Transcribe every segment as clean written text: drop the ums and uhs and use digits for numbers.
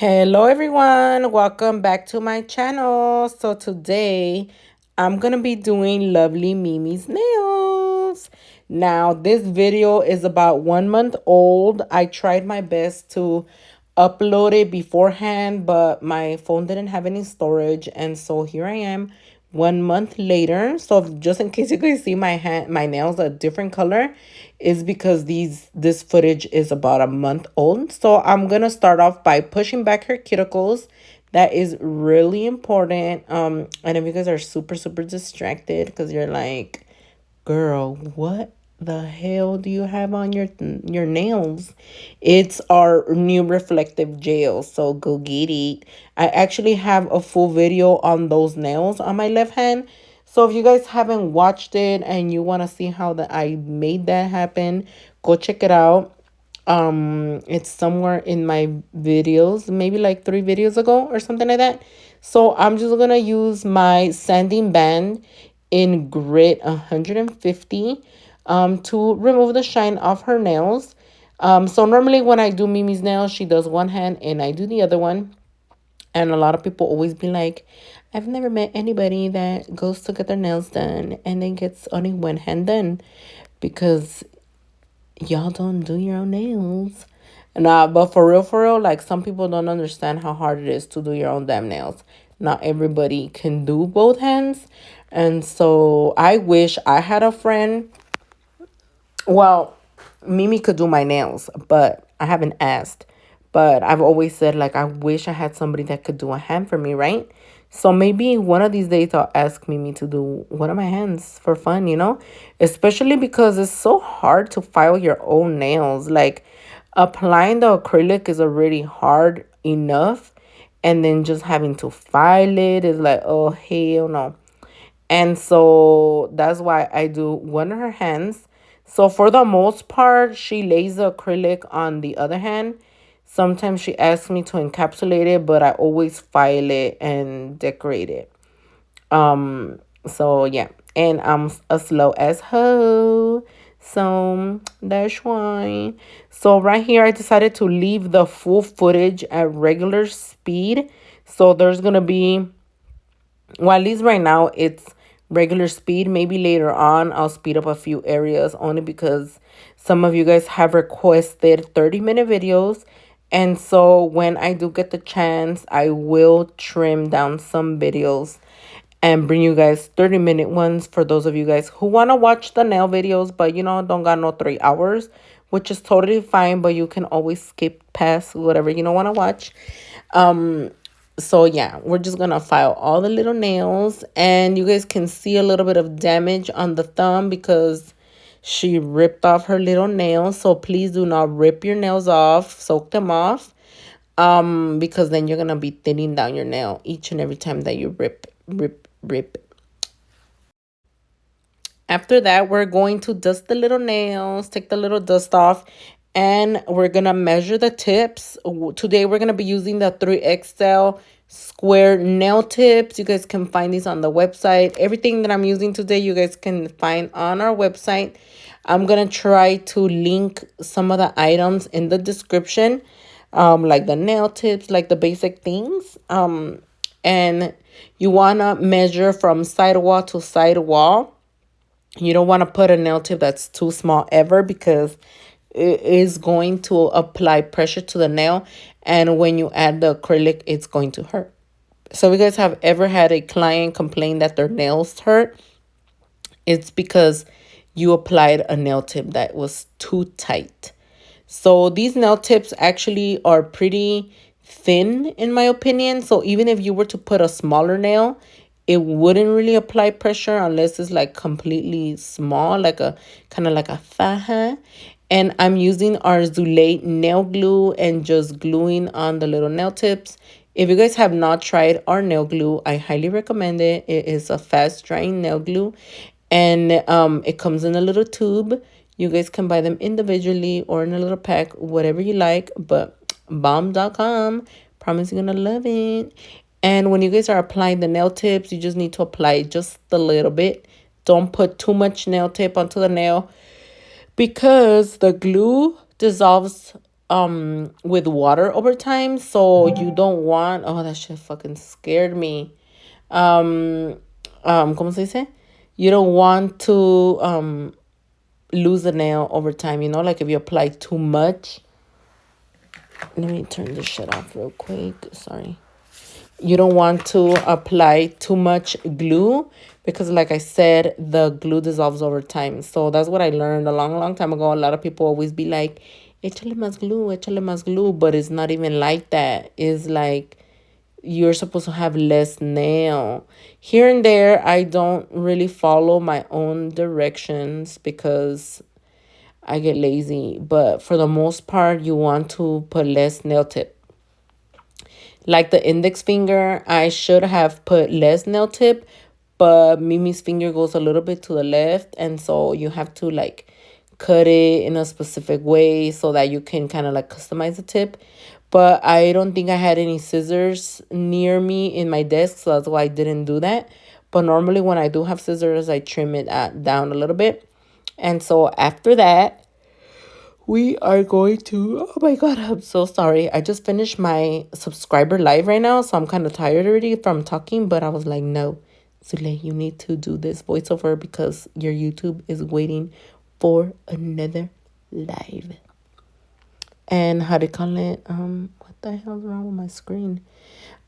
Hello everyone, welcome back to my channel. So today I'm gonna be doing lovely Mimi's nails. Now this video is about 1 month old. I tried my best to upload it beforehand, but my phone didn't have any storage, and so here I am 1 month later. So just in case you guys see my nails a different color, is because this footage is about a month old. So I'm gonna start off by pushing back her cuticles. That is really important. And if you guys are super distracted because you're like, girl, what the hell do you have on your nails? It's our new reflective gel, so go get it. I actually have a full video on those nails on my left hand. So if you guys haven't watched it and you want to see how that I made that happen, go check it out. It's somewhere in my videos, maybe like 3 videos ago or something like that. So I'm just gonna use my sanding band in grit 150 to remove the shine off her nails. So normally when I do Mimi's nails, she does one hand and I do the other one. And a lot of people always be like, I've never met anybody that goes to get their nails done and then gets only one hand done, because y'all don't do your own nails. Nah, but for real, like some people don't understand how hard it is to do your own damn nails. Not everybody can do both hands. And so I wish I had a friend. Well, Mimi could do my nails, but I haven't asked. But I've always said, like, I wish I had somebody that could do a hand for me, right? So maybe one of these days I'll ask Mimi to do one of my hands for fun, you know? Especially because it's so hard to file your own nails. Like, applying the acrylic is already hard enough. And then just having to file it is like, oh, hell no. And so that's why I do one of her hands. So for the most part, she lays the acrylic on the other hand. Sometimes she asks me to encapsulate it, but I always file it and decorate it. So yeah. And I'm a slow as hoe. So that's why. So right here, I decided to leave the full footage at regular speed. So there's gonna be, well, at least right now it's regular speed. Maybe later on I'll speed up a few areas, only because some of you guys have requested 30-minute videos. And so when I do get the chance, I will trim down some videos and bring you guys 30-minute ones for those of you guys who want to watch the nail videos, but don't got no 3 hours, which is totally fine, but you can always skip past whatever you don't want to watch. So yeah, we're just gonna file all the little nails, and you guys can see a little bit of damage on the thumb because she ripped off her little nails. So please do not rip your nails off, soak them off, because then you're gonna be thinning down your nail each and every time that you rip. After that, we're going to dust the little nails, take the little dust off, and we're going to measure the tips. Today, we're going to be using the 3XL square nail tips. You guys can find these on the website. Everything that I'm using today, you guys can find on our website. I'm going to try to link some of the items in the description, like the nail tips, like the basic things. And you want to measure from side wall to side wall. You don't want to put a nail tip that's too small ever, because it is going to apply pressure to the nail. And when you add the acrylic, it's going to hurt. So if you guys have ever had a client complain that their nails hurt, it's because you applied a nail tip that was too tight. So these nail tips actually are pretty thin, in my opinion. So even if you were to put a smaller nail, it wouldn't really apply pressure unless it's like completely small, like a kind of like a faja. And I'm using our Zulay nail glue and just gluing on the little nail tips. If you guys have not tried our nail glue, I highly recommend it. It is a fast drying nail glue, and it comes in a little tube. You guys can buy them individually or in a little pack, whatever you like. But bomb.com, promise you're gonna love it. And when you guys are applying the nail tips, you just need to apply just a little bit. Don't put too much nail tip onto the nail, because the glue dissolves with water over time, so you don't want, oh, that shit fucking scared me. Um ¿Cómo se dice? You don't want to lose the nail over time, like if you apply too much. Let me turn this shit off real quick. Sorry. You don't want to apply too much glue because, like I said, the glue dissolves over time. So that's what I learned a long, long time ago. A lot of people always be like, échale más glue, échale más glue. But it's not even like that. It's like you're supposed to have less nail. Here and there, I don't really follow my own directions because I get lazy. But for the most part, you want to put less nail tip. Like the index finger, I should have put less nail tip, but Mimi's finger goes a little bit to the left, and so you have to like cut it in a specific way so that you can kind of like customize the tip. But I don't think I had any scissors near me in my desk, so that's why I didn't do that. But normally when I do have scissors, I trim it down a little bit. And so after that, we are going to, oh my God, I'm so sorry. I just finished my subscriber live right now, so I'm kind of tired already from talking, but I was like, no, Zule, you need to do this voiceover because your YouTube is waiting for another live. And how to call it, what the hell's wrong with my screen?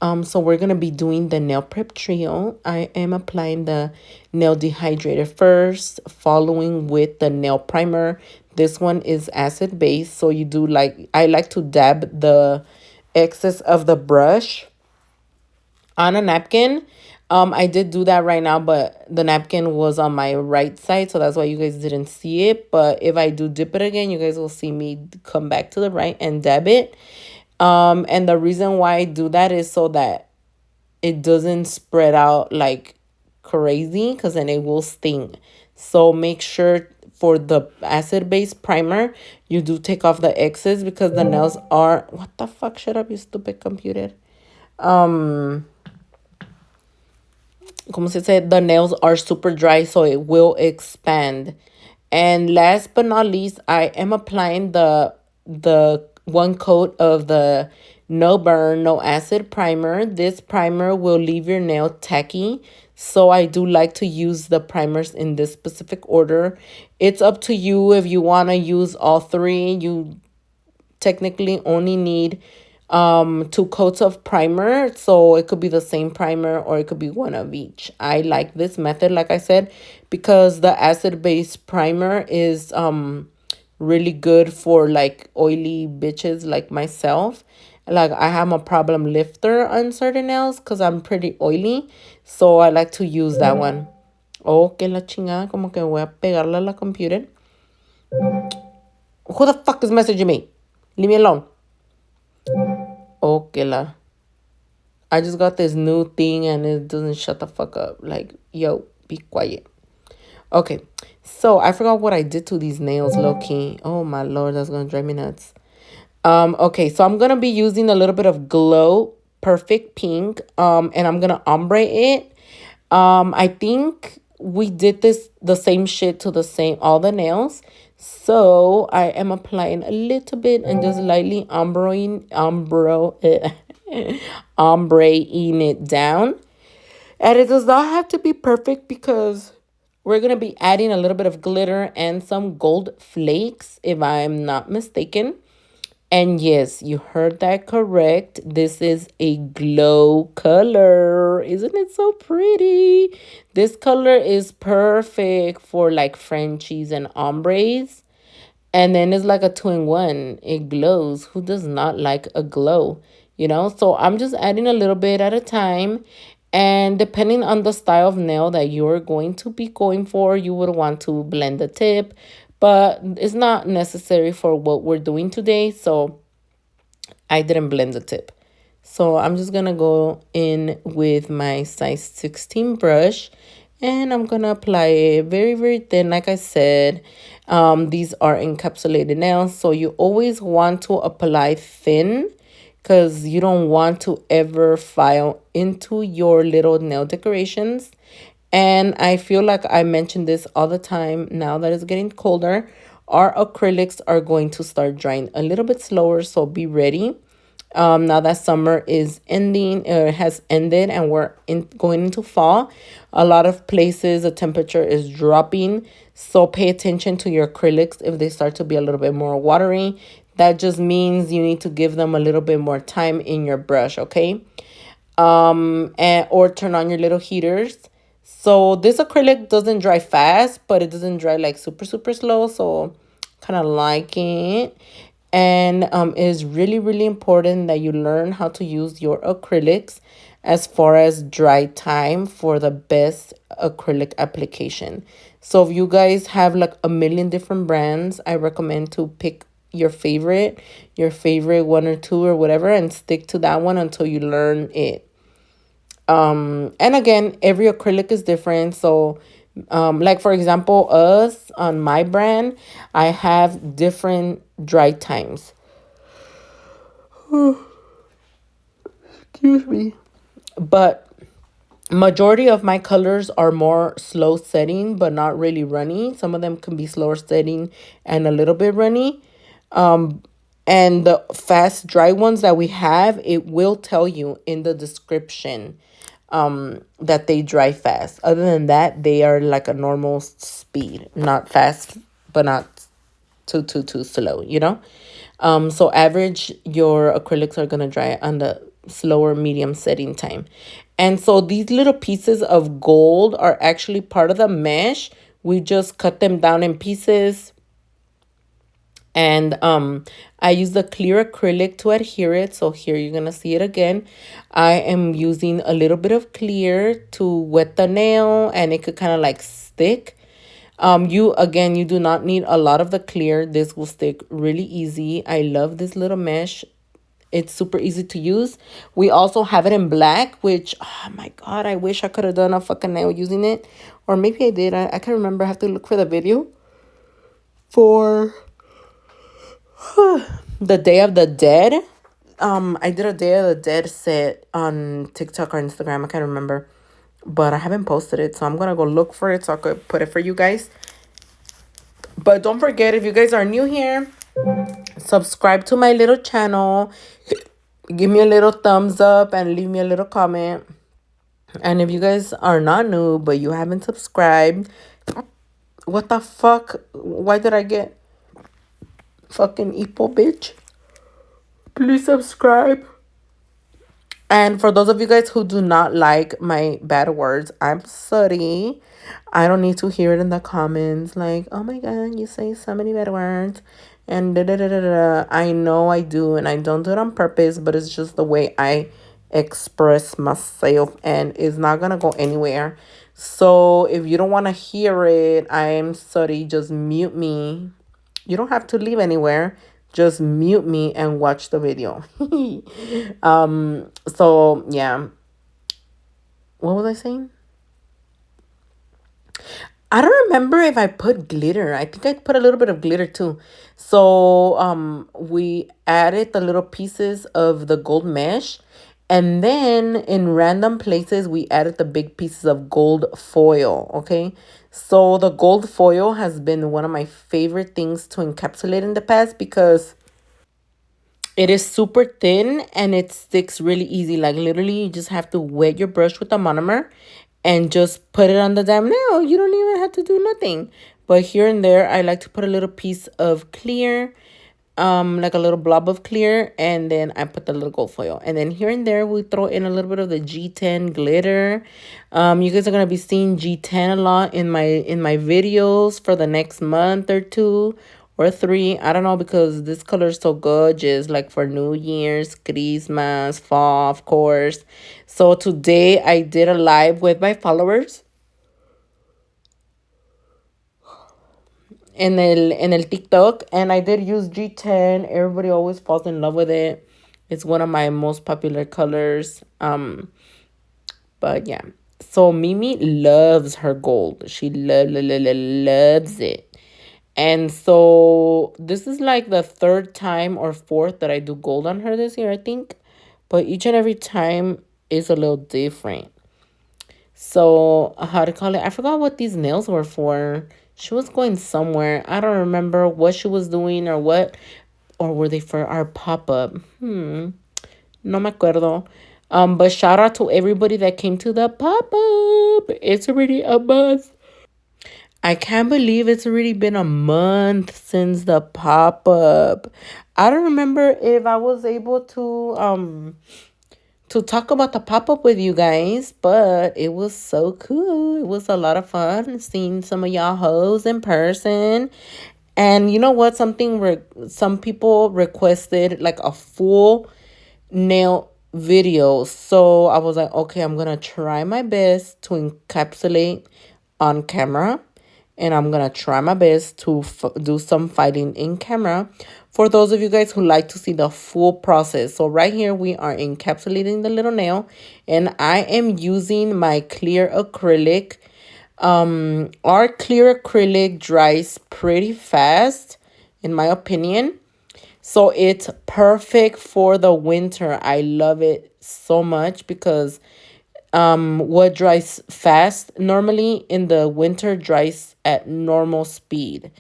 So we're going to be doing the nail prep trio. I am applying the nail dehydrator first, following with the nail primer. This one is acid based, so you do like, I like to dab the excess of the brush on a napkin. I did do that right now, but the napkin was on my right side, so that's why you guys didn't see it. But if I do dip it again, you guys will see me come back to the right and dab it. And the reason why I do that is so that it doesn't spread out like crazy, because then it will sting. So make sure for the acid-based primer, you do take off the excess because the nails are, what the fuck, shut up, you stupid computer. Como se said, the nails are super dry, so it will expand. And last but not least, I am applying the one coat of the no burn, no acid primer. This primer will leave your nail tacky, so I do like to use the primers in this specific order. It's up to you if you want to use all three. You technically only need 2 coats of primer, so it could be the same primer or it could be one of each. I like this method, like I said, because the acid based primer is really good for like oily bitches like myself. Like I have a problem lifter on certain nails because I'm pretty oily, so I like to use that one. Oh, que la chingada, como que voy a pegarle a la computer. Who the fuck is messaging me? Leave me alone. Okay, la. I just got this new thing and it doesn't shut the fuck up. Like, yo, be quiet. Okay, so I forgot what I did to these nails, low-key. Oh, my Lord, that's going to drive me nuts. Okay, so I'm going to be using a little bit of Glow Perfect Pink, and I'm going to ombre it. I think we did the same shit to all the nails. So I am applying a little bit and just lightly ombreing it down. And it does not have to be perfect because we're going to be adding a little bit of glitter and some gold flakes, if I'm not mistaken. And yes, you heard that correct. This is a glow color. Isn't it so pretty? This color is perfect for like Frenchies and ombres. And then it's like a 2-in-1. It glows. Who does not like a glow? So I'm just adding a little bit at a time. And depending on the style of nail that you're going to be going for, you would want to blend the tip. But it's not necessary for what we're doing today. So I didn't blend the tip. So I'm just going to go in with my size 16 brush. And I'm going to apply it very, very thin. Like I said, these are encapsulated nails. So you always want to apply thin because you don't want to ever file into your little nail decorations. And I feel like I mention this all the time now that it's getting colder. our acrylics are going to start drying a little bit slower, so be ready. Now that summer is ending, has ended, and we're going into fall, a lot of places the temperature is dropping. So pay attention to your acrylics if they start to be a little bit more watery. That just means you need to give them a little bit more time in your brush, okay? And or turn on your little heaters. So this acrylic doesn't dry fast, but it doesn't dry like super super slow, so kind of liking it. And it is really really important that you learn how to use your acrylics as far as dry time for the best acrylic application. So if you guys have like a million different brands, I recommend to pick your favorite one or two or whatever, and stick to that one until you learn it. And again, every acrylic is different. So like for example, us on my brand, I have different dry times. Excuse me. But majority of my colors are more slow setting but not really runny. Some of them can be slower setting and a little bit runny. And the fast dry ones that we have, it will tell you in the description that they dry fast. Other than that, they are like a normal speed, not fast but not too slow, you know. So average, your acrylics are gonna dry on the slower medium setting time. And so these little pieces of gold are actually part of the mesh. We just cut them down in pieces, and I use the clear acrylic to adhere it. So here you're gonna see it again. I am using a little bit of clear to wet the nail, and it could kind of like stick. You do not need a lot of the clear. This will stick really easy. I love this little mesh. It's super easy to use. We also have it in black, which, oh my God, I wish I could have done a fucking nail using it. Or maybe I did. I can't remember. I have to look for the video for the Day of the Dead. I did a Day of the Dead set on TikTok or Instagram. I can't remember. But I haven't posted it, so I'm gonna go look for it so I could put it for you guys. But don't forget, if you guys are new here, subscribe to my little channel. Give me a little thumbs up and leave me a little comment. And if you guys are not new but you haven't subscribed, what the fuck? Why did I get fucking Epo, bitch? Please subscribe. And for those of you guys who do not like my bad words, I'm sorry. I don't need to hear it in the comments like, oh my God, you say so many bad words. And da da da da da. I know I do, and I don't do it on purpose, but it's just the way I express myself, and it's not gonna go anywhere. So if you don't want to hear it, I'm sorry, just mute me. You don't have to leave anywhere. Just mute me and watch the video. So yeah. What was I saying? I don't remember if I put glitter. I think I put a little bit of glitter too. So we added the little pieces of the gold mesh, and then in random places we added the big pieces of gold foil, okay? So the gold foil has been one of my favorite things to encapsulate in the past because it is super thin and it sticks really easy. Like literally you just have to wet your brush with a monomer and just put it on the damn nail. You don't even have to do nothing. But here and there, I like to put a little piece of clear, like a little blob of clear, and then I put the little gold foil. And then here and there, we throw in a little bit of the G10 glitter. You guys are gonna be seeing G10 a lot in my videos for the next month or two or three. I don't know, because this color is so gorgeous, like for New Year's, Christmas, fall, of course. So today I did a live with my followers in el TikTok, and I did use G10. Everybody always falls in love with it. It's one of my most popular colors. But yeah. So Mimi loves her gold. She loves it. And so this is like the third time or fourth that I do gold on her this year, I think. But each and every time is a little different. So how to call it? I forgot what these nails were for. She was going somewhere. I don't remember what she was doing or what, or were they for our pop-up? No me acuerdo. But shout out to everybody that came to the pop-up. It's already a month. I can't believe it's already been a month since the pop-up. I don't remember if I was able to talk about the pop-up with you guys, but it was so cool. It was a lot of fun seeing some of y'all hoes in person. And you know what? Some people requested like a full nail video. So I was like, okay, I'm gonna try my best to encapsulate on camera, and I'm gonna try my best to do some fighting in camera for those of you guys who like to see the full process. So right here we are encapsulating the little nail, and I am using my clear acrylic. Our clear acrylic dries pretty fast, in my opinion. So it's perfect for the winter. I love it so much because what dries fast normally in the winter dries at normal speed.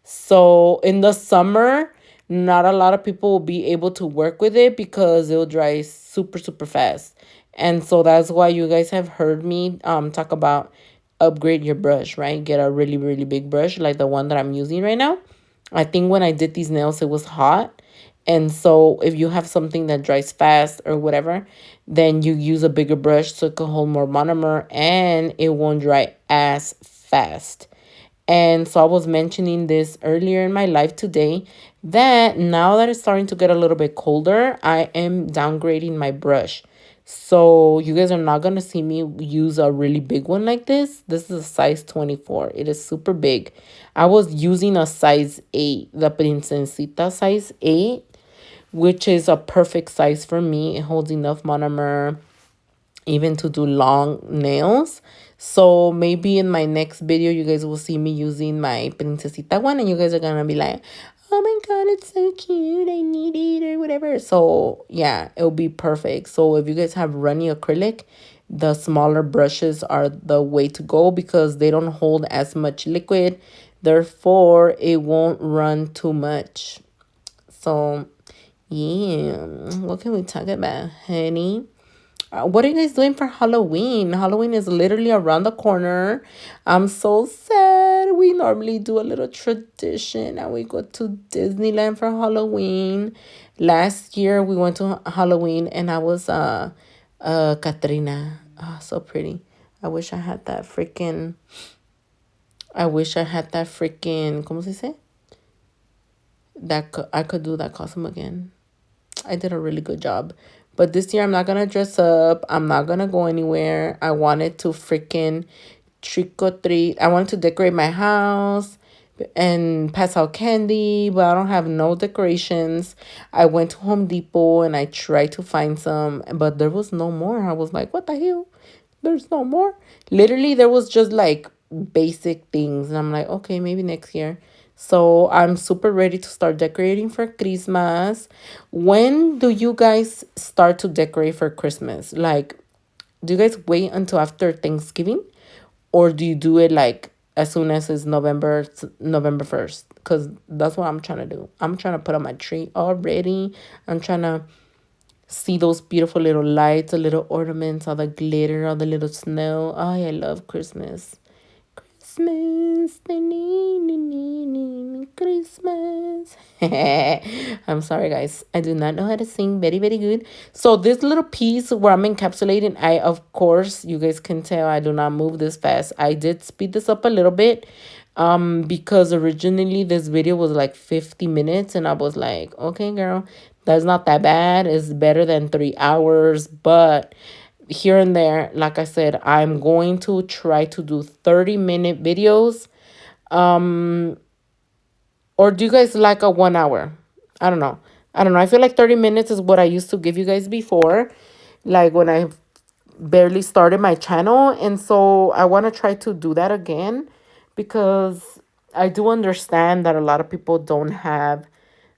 So in the summer, not a lot of people will be able to work with it because it'll dry super super fast. And so that's why you guys have heard me talk about upgrade your brush, right? Get a really really big brush like the one that I'm using right now. I think when I did these nails, it was hot. And so if you have something that dries fast or whatever, then you use a bigger brush so it can hold more monomer and it won't dry as fast. And so I was mentioning this earlier in my life today that now that it's starting to get a little bit colder, I am downgrading my brush. So you guys are not going to see me use a really big one like this. This is a size 24. It is super big. I was using a size 8, the Princesita size 8, which is a perfect size for me. It holds enough monomer even to do long nails. So maybe in my next video, you guys will see me using my Princesita one, and you guys are gonna be like, oh my god, it's so cute, I need it, or whatever. So yeah, it'll be perfect. So if you guys have runny acrylic, the smaller brushes are the way to go because they don't hold as much liquid. Therefore, it won't run too much. So yeah, what can we talk about, honey? What are you guys doing for Halloween? Halloween is literally around the corner. I'm so sad. We normally do a little tradition and we go to Disneyland for Halloween. Last year we went to Halloween and I was Katrina. Oh, so pretty. I wish I had that freaking ¿cómo se dice? I could do that costume again. I did a really good job. But this year, I'm not going to dress up. I'm not going to go anywhere. I wanted to freaking trick or treat. I wanted to decorate my house and pass out candy, but I don't have no decorations. I went to Home Depot and I tried to find some, but there was no more. I was like, what the hell? There's no more. Literally, there was just like basic things. And I'm like, okay, maybe next year. So I'm super ready to start decorating for Christmas. When do you guys start to decorate for Christmas? Like, do you guys wait until after Thanksgiving? Or do you do it like as soon as it's November 1st? Because that's what I'm trying to do. I'm trying to put on my tree already. I'm trying to see those beautiful little lights, the little ornaments, all the glitter, all the little snow. Oh, I love Christmas. Christmas. Christmas. I'm sorry, guys. I do not know how to sing very, very good. So this little piece where I'm encapsulating, of course, you guys can tell I do not move this fast. I did speed this up a little bit because originally this video was like 50 minutes and I was like, okay, girl, that's not that bad. It's better than 3 hours, but here and there, like I said, I'm going to try to do 30-minute videos. Or do you guys like a 1 hour? I don't know. I don't know. I feel like 30 minutes is what I used to give you guys before, like when I barely started my channel. And so I want to try to do that again because I do understand that a lot of people don't have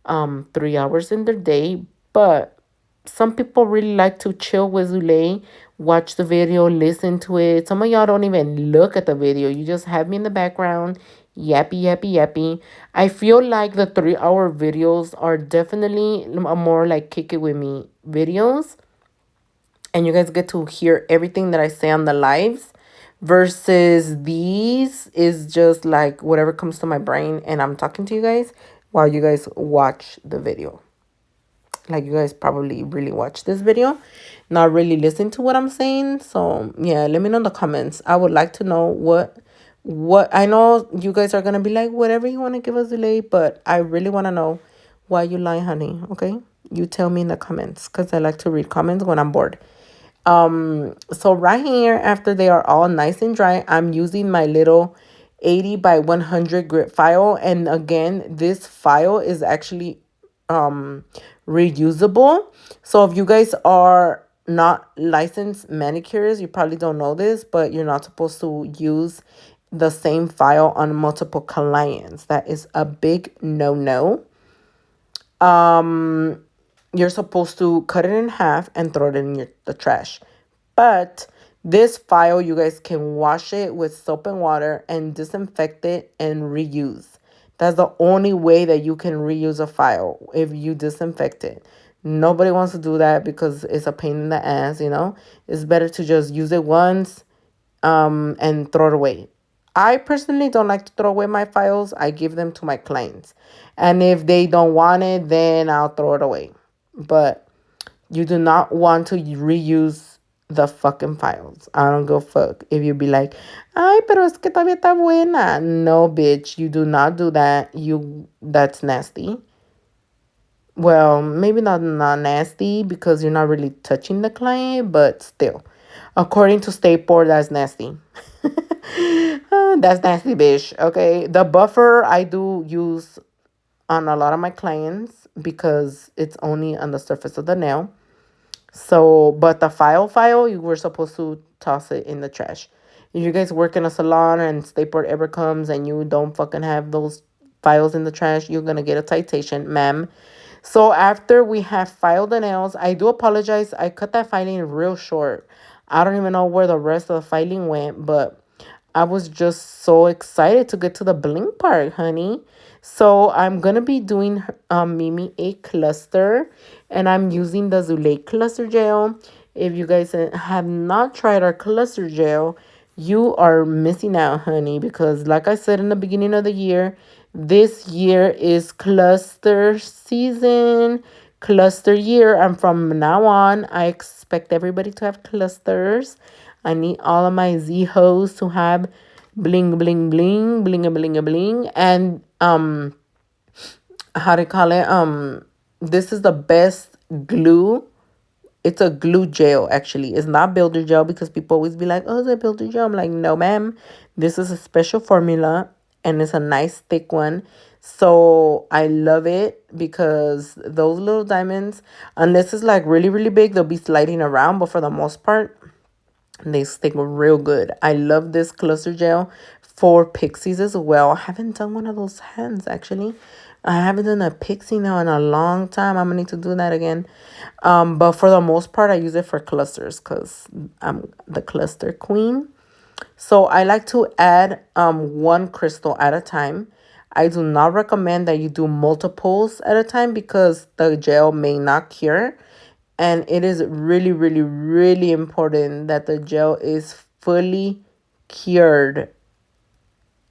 3 hours in their day, but some people really like to chill with Zule, watch the video, listen to it. Some of y'all don't even look at the video. You just have me in the background Yappy, yappy, yappy. I feel like the 3 hour videos are definitely a more like kick it with me videos, and you guys get to hear everything that I say on the lives, versus these is just like whatever comes to my brain and I'm talking to you guys while you guys watch the video. Like you guys probably really watch this video, not really listen to what I'm saying. So yeah, let me know in the comments. I would like to know what I know you guys are gonna be like, whatever you want to give us delay, but I really want to know why you lie, honey. Okay, you tell me in the comments, because I like to read comments when I'm bored. So right here, after they are all nice and dry, I'm using my little 80 by 100 grit file. And again, this file is actually reusable. So if you guys are not licensed manicurists, you probably don't know this, but you're not supposed to use the same file on multiple clients. That is a big no-no. You're supposed to cut it in half and throw it in the trash. But this file, you guys can wash it with soap and water and disinfect it and reuse. That's the only way that you can reuse a file, if you disinfect it. Nobody wants to do that because it's a pain in the ass, you know? It's better to just use it once and throw it away. I personally don't like to throw away my files. I give them to my clients. And if they don't want it, then I'll throw it away. But you do not want to reuse the fucking files. I don't go fuck. If you be like, ay, pero es que todavía está buena. No, bitch, you do not do that. That's nasty. Well, maybe not nasty because you're not really touching the client, but still. According to State Board, that's nasty. That's nasty, bitch. Okay. The buffer I do use on a lot of my clients because it's only on the surface of the nail. So, but the file, you were supposed to toss it in the trash. If you guys work in a salon and State Board ever comes and you don't fucking have those files in the trash, you're gonna get a citation, ma'am. So after we have filed the nails, I do apologize. I cut that filing real short. I don't even know where the rest of the filing went, but I was just so excited to get to the bling part, honey. So I'm going to be doing Mimi a cluster, and I'm using the Zulay cluster gel. If you guys have not tried our cluster gel, you are missing out, honey, because like I said in the beginning of the year, this year is cluster season, cluster year. And from now on, I expect everybody to have clusters. I need all of my Z hoes to have bling, bling, bling, bling, bling, bling. And, how to call it? This is the best glue. It's a glue gel, actually. It's not builder gel because people always be like, oh, is it builder gel? I'm like, no, ma'am. This is a special formula and it's a nice thick one. So I love it because those little diamonds, unless it's like really, really big, they'll be sliding around. But for the most part, they stick real good. I love this cluster gel for pixies as well. I haven't done one of those hands, actually. I haven't done a pixie now in a long time. I'm gonna need to do that again. But for the most part, I use it for clusters because I'm the cluster queen. So I like to add one crystal at a time. I do not recommend that you do multiples at a time because the gel may not cure. And it is really, really, really important that the gel is fully cured.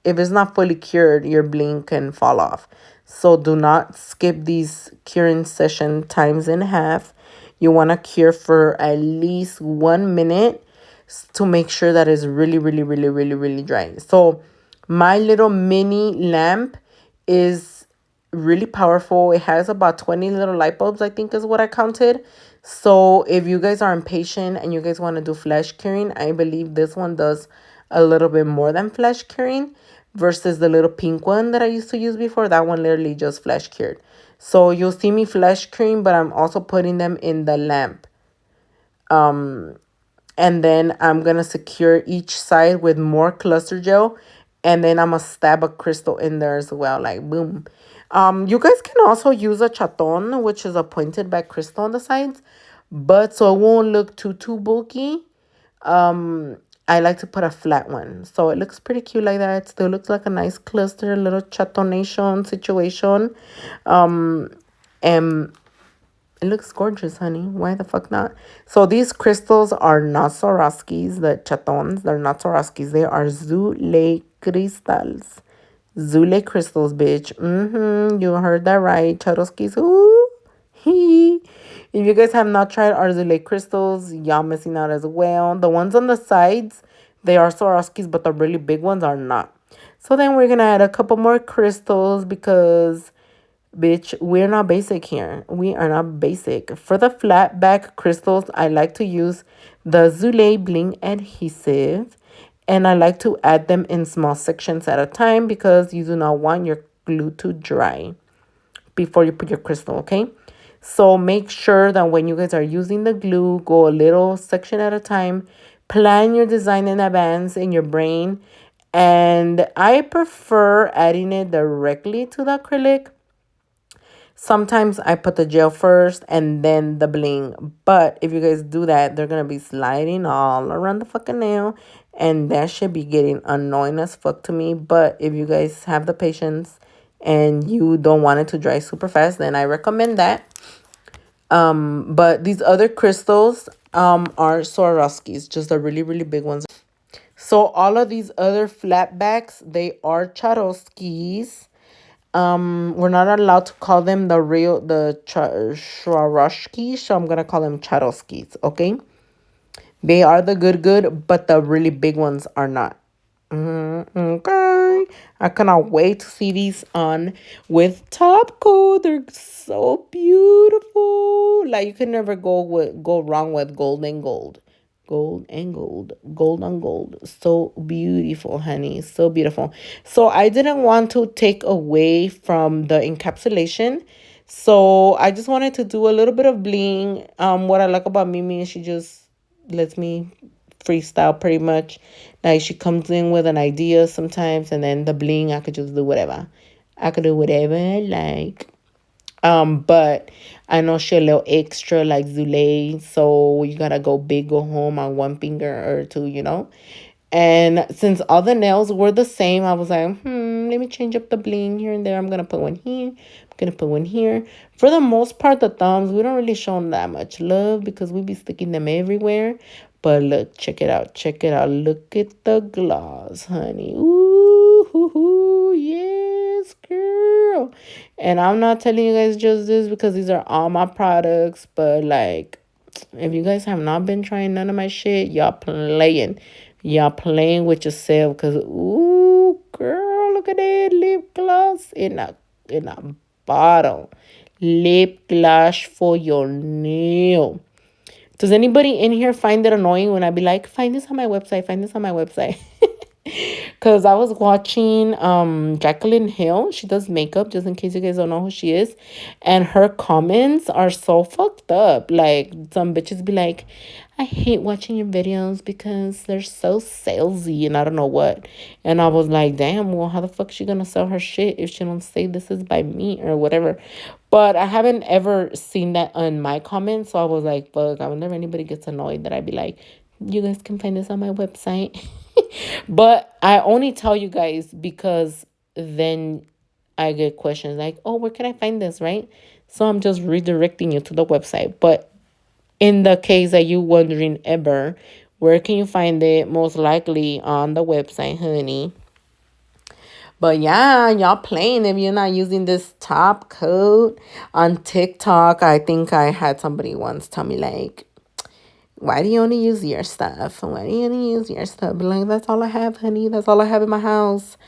If it's not fully cured, your bling can fall off. So do not skip these curing session times in half. You want to cure for at least 1 minute to make sure that it's really, really, really, really, really dry. So my little mini lamp is really powerful. It has about 20 little light bulbs, I think is what I counted. So if you guys are impatient and you guys want to do flash curing, I believe this one does a little bit more than flash curing versus the little pink one that I used to use before. That one literally just flash cured. So you'll see me flash curing, but I'm also putting them in the lamp. And then I'm going to secure each side with more cluster gel. And then I'm going to stab a crystal in there as well. Like, boom. You guys can also use a chaton, which is a pointed back crystal on the sides. But so it won't look too bulky. I like to put a flat one. So it looks pretty cute like that. It still looks like a nice cluster, a little chatonation situation. And it looks gorgeous, honey. Why the fuck not? So these crystals are not Swarovskis, the chatons. They're not Swarovskis. They are Zule crystals. Zule crystals, bitch. You heard that right. Swarovskis. Ooh. Hee. If you guys have not tried our Zule crystals, y'all missing out as well. The ones on the sides, they are Swarovskis, but the really big ones are not. So then we're going to add a couple more crystals because bitch, we're not basic here. We are not basic. For the flat back crystals, I like to use the Zule Bling adhesive. And I like to add them in small sections at a time because you do not want your glue to dry before you put your crystal, okay? So make sure that when you guys are using the glue, go a little section at a time. Plan your design in advance in your brain. And I prefer adding it directly to the acrylic. Sometimes I put the gel first and then the bling. But if you guys do that, they're going to be sliding all around the fucking nail. And that should be getting annoying as fuck to me. But if you guys have the patience and you don't want it to dry super fast, then I recommend that. But these other crystals are Swarovskis, just the really, really big ones. So all of these other flatbacks, they are Swarovskis. We're not allowed to call them the Swarovskis, so I'm gonna call them Charovskis, okay? They are the good, but the really big ones are not. Okay. I cannot wait to see these on with top coat. They're so beautiful. Like you can never go wrong with gold and gold. Gold and gold. Gold on gold. So beautiful, honey. So beautiful. So I didn't want to take away from the encapsulation. So I just wanted to do a little bit of bling. What I like about Mimi is she just lets me freestyle pretty much. Like she comes in with an idea sometimes, and then the bling I could just do whatever. I could do whatever I like. But I know she a little extra like Zule, so you gotta go big, go home on one finger or two, you know. And since all the nails were the same, I was like, let me change up the bling here and there. I'm gonna put one here. I'm gonna put one here. For the most part, the thumbs, we don't really show them that much love because we be sticking them everywhere. But look, check it out. Check it out. Look at the gloss, honey. Ooh, hoo, hoo, yes, girl. And I'm not telling you guys just this because these are all my products. But like, if you guys have not been trying none of my shit, y'all playing. Y'all playing with yourself because, ooh, girl, look at that lip gloss in a bottle. Lip gloss for your nail. Does anybody in here find it annoying when I be like, find this on my website, find this on my website? Because I was watching Jacqueline Hill. She does makeup, just in case you guys don't know who she is. And her comments are so fucked up. Like, some bitches be like, I hate watching your videos because they're so salesy and I don't know what. And I was like, damn, well, how the fuck is she gonna sell her shit if she don't say this is by me or whatever? But I haven't ever seen that on my comments. So I was like, fuck, whenever anybody gets annoyed that I be like, you guys can find this on my website. But I only tell you guys because then I get questions like, oh, where can I find this, right? So I'm just redirecting you to the website. But in the case that you wondering ever, where can you find it? Most likely on the website, honey. But yeah, y'all playing if you're not using this top coat on TikTok. I think I had somebody once tell me like, why do you only use your stuff? Why do you only use your stuff? But like, that's all I have, honey. That's all I have in my house.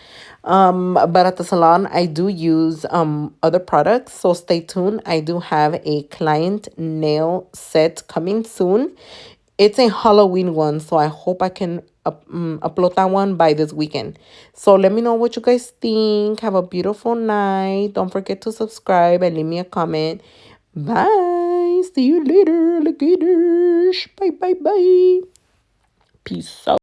But at the salon, I do use other products. So stay tuned. I do have a client nail set coming soon. It's a Halloween one, so I hope I can upload that one by this weekend. So let me know what you guys think. Have a beautiful night. Don't forget to subscribe and leave me a comment. Bye. See you later, alligators. Bye, bye, bye. Peace out.